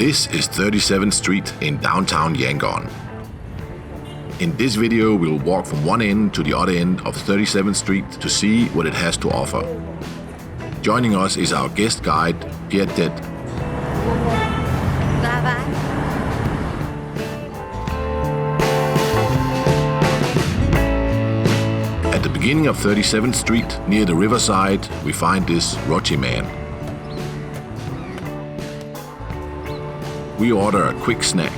This is 37th Street in downtown Yangon. In this video, we'll walk from one end to the other end of 37th Street to see what it has to offer. Joining us is our guest guide, Pyae Thet. At the beginning of 37th Street, near the riverside, we find this roti man. We order a quick snack.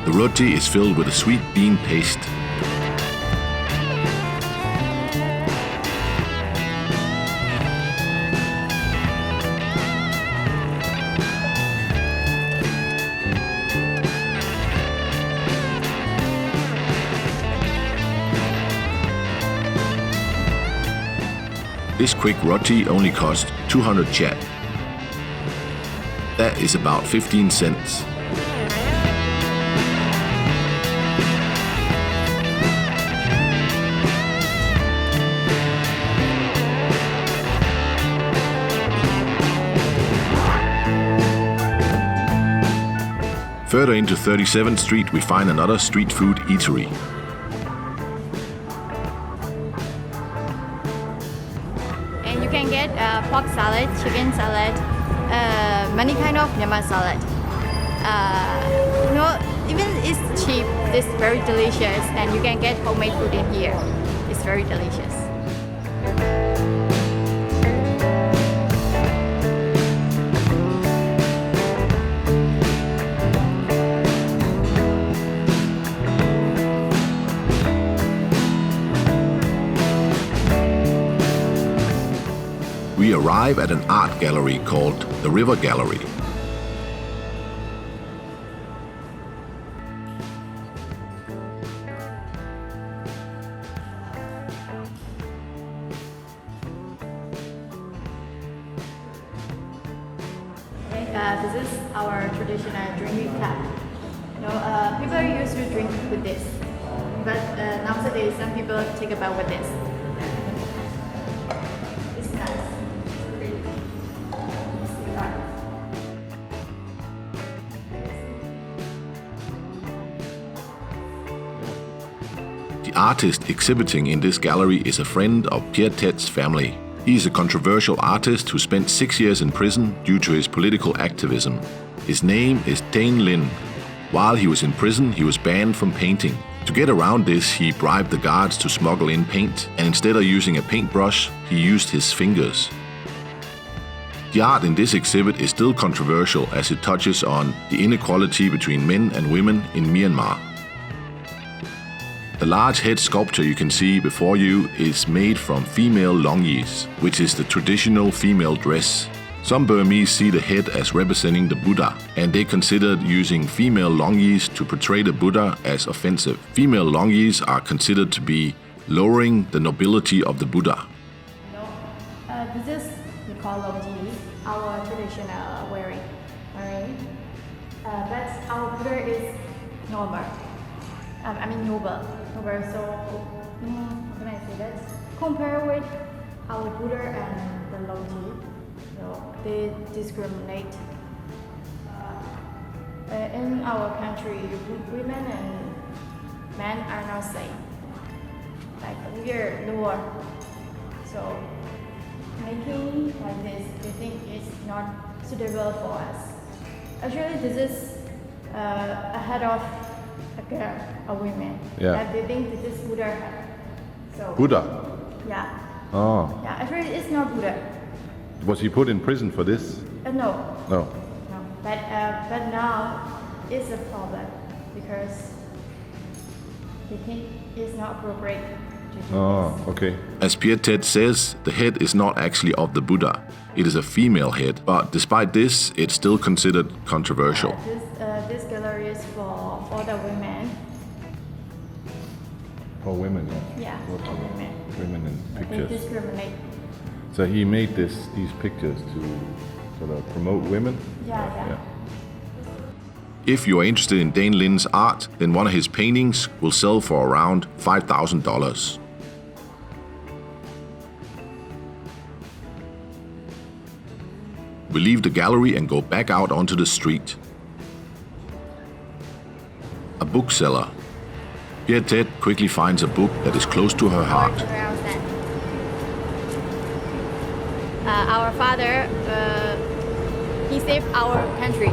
The roti is filled with a sweet bean paste. This quick roti only costs 200 kyat. That is about 15 cents. Further into 37th Street, we find another street food eatery. And you can get pork salad, chicken salad, many kind of Myanmar salad. Even it's cheap, it's very delicious, and you can get homemade food in here. It's very delicious. We arrive at an art gallery called the River Gallery. This is our traditional drinking cup. People used to drink with this, but nowadays some people take a bath with this. It's nice. The artist exhibiting in this gallery is a friend of Pyae Thet's family. He is a controversial artist who spent 6 years in prison due to his political activism. His name is Thanh Linh. While he was in prison, he was banned from painting. To get around this, he bribed the guards to smuggle in paint, and instead of using a paintbrush, he used his fingers. The art in this exhibit is still controversial as it touches on the inequality between men and women in Myanmar. The large head sculpture you can see before you is made from female longis, which is the traditional female dress. Some Burmese see the head as representing the Buddha, and they considered using female longis to portray the Buddha as offensive. Female longis are considered to be lowering the nobility of the Buddha. This is we call longi, our traditional wearing. But our Buddha is normal. Noble. So, how can I say that? Compare with our Buddha and the longi, they discriminate. In our country, women and men are not same. Like we are lower. So making like this, they think it's not suitable for us. Actually, this is a head of a girl, a woman. Yeah. Like they think this is Buddha head. So Buddha? yeah. Oh. Yeah, actually it's not Buddha. Was he put in prison for this? No. No. But now it's a problem because they think it's not appropriate to do this. Okay. As Pyae Thet says, the head is not actually of the Buddha. It is a female head, but despite this, it's still considered controversial. This gallery is for the women. For women, Yeah, for women. women in They pictures. discriminate. So he made these pictures to sort of promote women. Yeah. If you are interested in Dane Lin's art, then one of his paintings will sell for around $5,000. We leave the gallery and go back out onto the street. A bookseller. Pyae Thet quickly finds a book that is close to her heart. Our father, he saved our country.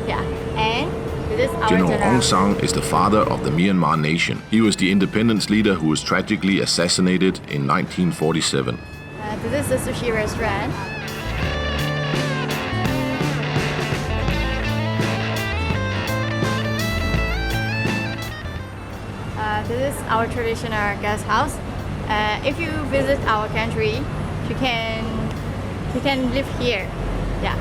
Yeah, and this is our General Aung San is the father of the Myanmar nation. He was the independence leader who was tragically assassinated in 1947. This is a sushi restaurant. This is our traditional guest house. If you visit our country, you can live here. Yeah.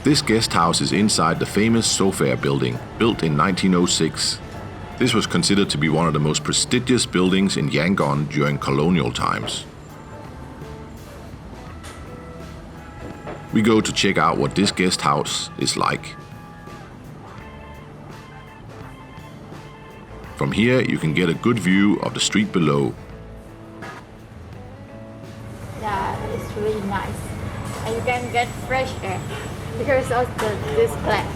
This guest house is inside the famous Sofair building, built in 1906. This was considered to be one of the most prestigious buildings in Yangon during colonial times. We go to check out what this guest house is like. From here, you can get a good view of the street below. Yeah, it's really nice. And you can get fresh air because of this plant.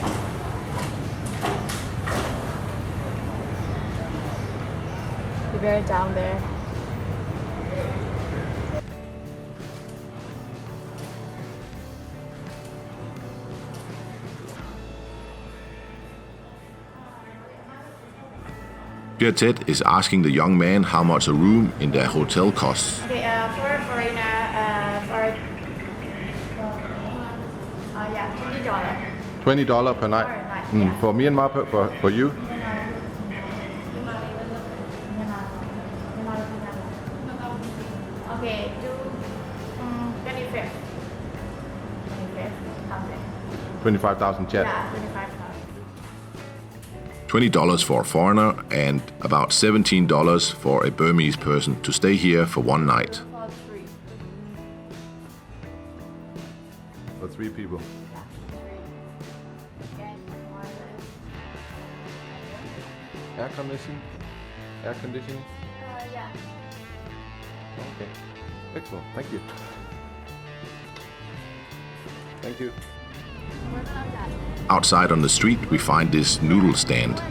You're very down there. Pyae Thet is asking the young man how much a room in their hotel costs. Okay, for a foreigner, $20. $20 per night. Per night, yeah. For Myanmar, for you? Okay, do 25. 25,000 kyat. Yeah, 25,000. $20 for a foreigner and about $17 for a Burmese person to stay here for one night. For three. For 3 people. Air conditioning? Air conditioning? Yeah. Okay. Excellent. Thank you. Thank you. Outside on the street, we find this noodle stand.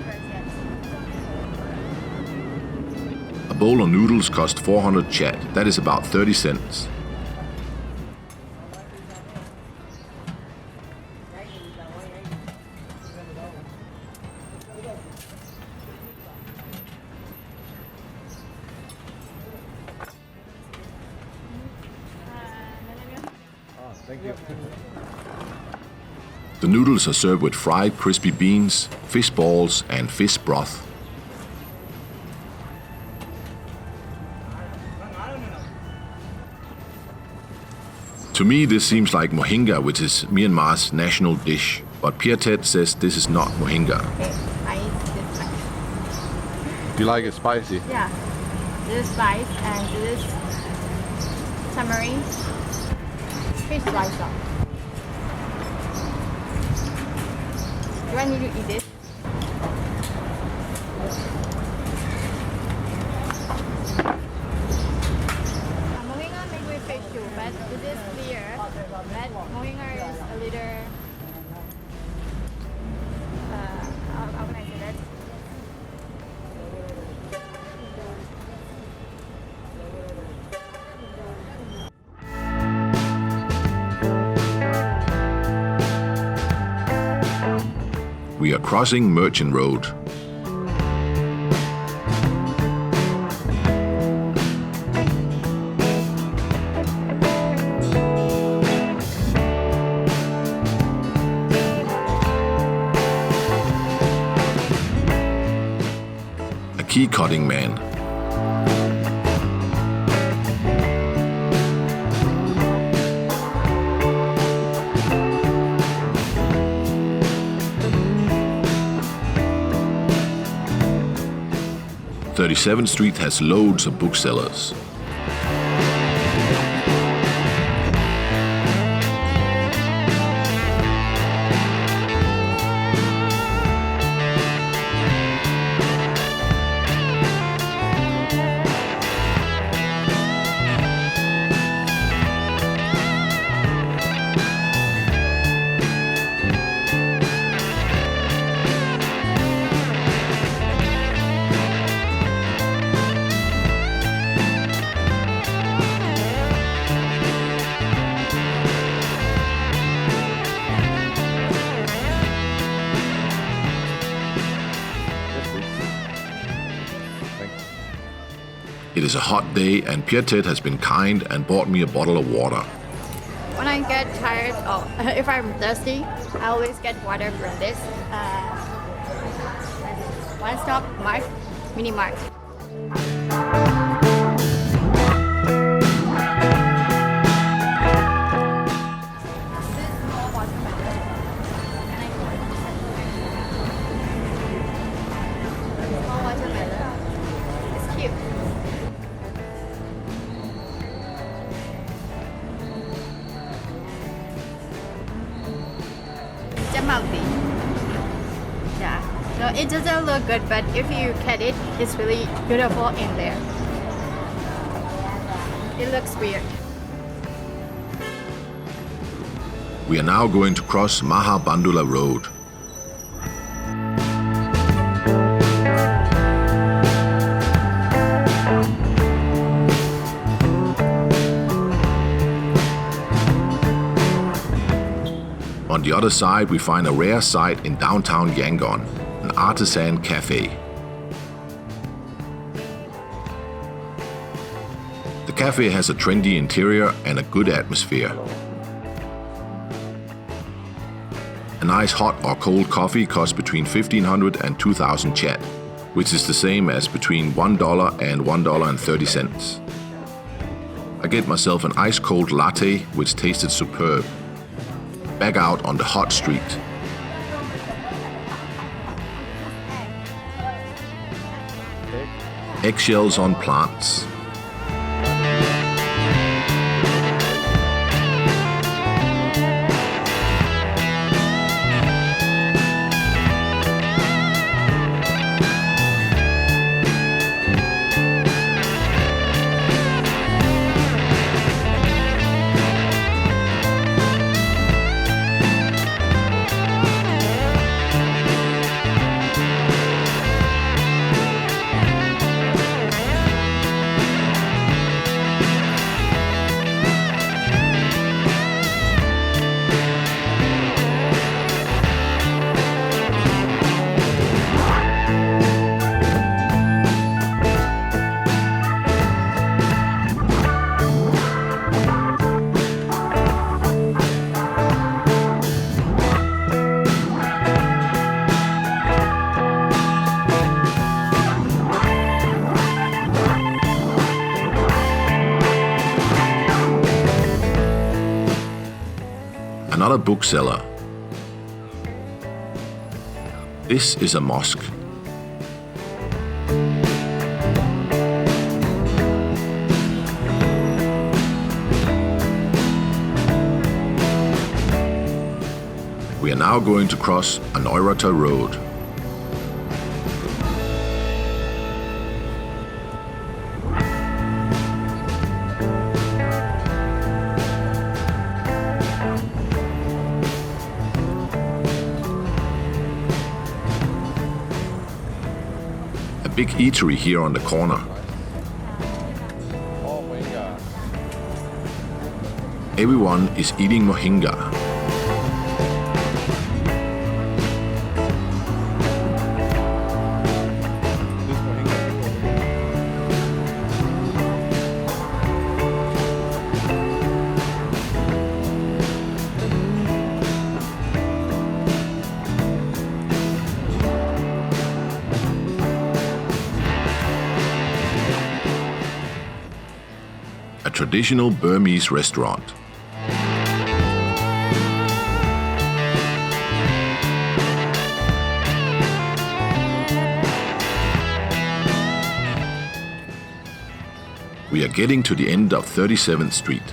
A bowl of noodles cost 400 kyat. That is about 30 cents. Thank you. The noodles are served with fried crispy beans, fish balls, and fish broth. To me, this seems like mohinga, which is Myanmar's national dish. But Pyae Thet says this is not mohinga. Okay, spice. Do you like it spicy? Yeah, this is spice and this is tamarind. Fish slice up. Do I need to eat this? Mohinga made with fish too, but this is clear. But mohinga is a little. How can I say that? We are crossing Merchant Road. A key cutting man. 37th Street has loads of booksellers. It is a hot day and Pyae Thet has been kind and bought me a bottle of water. When I get tired, if I'm thirsty, I always get water from this one-stop mart, mini mart. Small watermelon. It's cute. Yeah, no, it doesn't look good, but if you cut it, it's really beautiful in there. It looks weird. We are now going to cross Maha Bandula Road. On the other side, we find a rare sight in downtown Yangon, an artisan cafe. The cafe has a trendy interior and a good atmosphere. A nice hot or cold coffee costs between 1,500 and 2,000 Kyat, which is the same as between $1 and $1.30. I get myself an ice cold latte, which tasted superb. Back out on the hot street. Eggshells on plants. Another bookseller. This is a mosque. We are now going to cross Anoirata Road. Big eatery here on the corner. Everyone is eating mohinga. A traditional Burmese restaurant. We are getting to the end of 37th Street.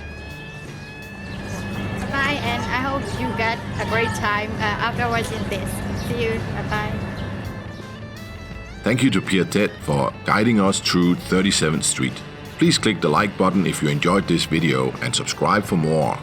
Bye, and I hope you get a great time after watching this. See you. Bye-bye. Thank you to Pyae Thet for guiding us through 37th Street. Please click the like button if you enjoyed this video and subscribe for more.